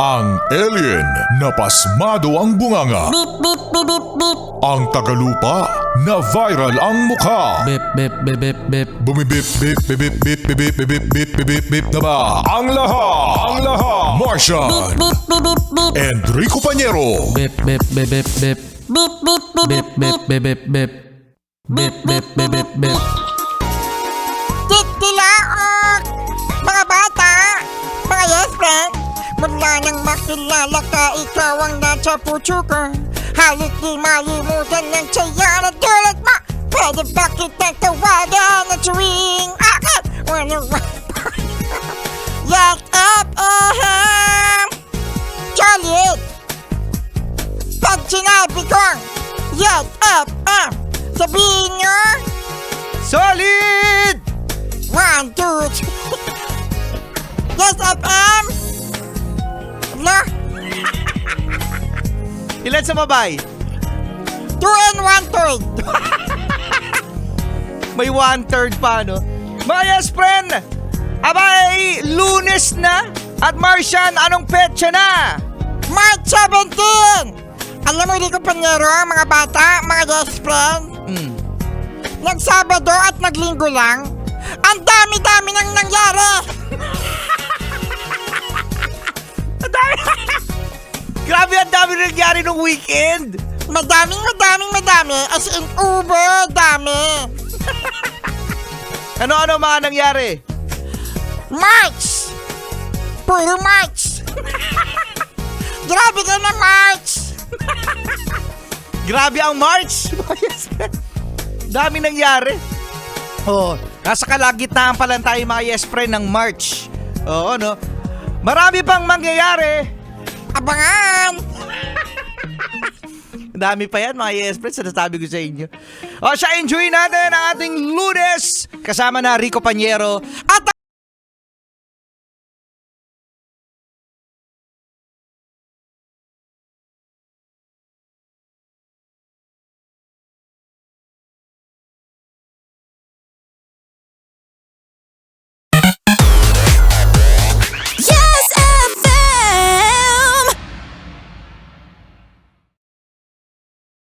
Ang alien na pasmado ang bunganga. Beep, beep, beep, beep, beep. Ang tagalupa na viral ang mukha. Bip, bip, bip, bip, bip. Bumibip, bip, bip, bip, bip, bip, bip, bip, bip, bip, bip na ba? Ang lahat, Martian, Beep, beep, beep, beep. Enrico Pañero, Bip, bip, bip, bip, bip. Beep, beep, beep, Bip, beep, bip, beep. bip, bip, bip. Bip, bip, bip, bip, bip. Titilaok! Mga bata! Mga yes friend! Mula nang makilala ka, ikaw ang nasa puso ko. Halit di malimutan ng saya na tulad mo. Pwede ba kitang tawagan na tuwing akin? Yes, Solid! Pag sinabi kong Yes, sabihin nyo Solid! 1, 2, 3. Yes, FM! No? Ilan sa babay? 2 and 1/3. May 1/3 pa, no? Mga yes, friend! Abay, Lunes na! At Martian, anong petsa na? March 17! Alam mo, Rico Pañero, mga bata, mga yes friend, nagsabado at naglinggo lang, ang dami-dami nang nangyari! Grabe, ang dami nangyari nung weekend! Madami, as in uber, dami. Ano-ano mga nangyari? March! Puro March! Grabe ka na, March! Grabe ang March! Yes, friend. Dami nangyari. Oh, nasa kalagitnaan pa lang tayo mga yes friend ng March. Oo, no? Marami pang mangyayari. Abangan! Dami pa yan mga yes friend, sinasabi ko sa inyo. O siya, enjoy natin ang ating Lunes kasama na Rico Pañero. At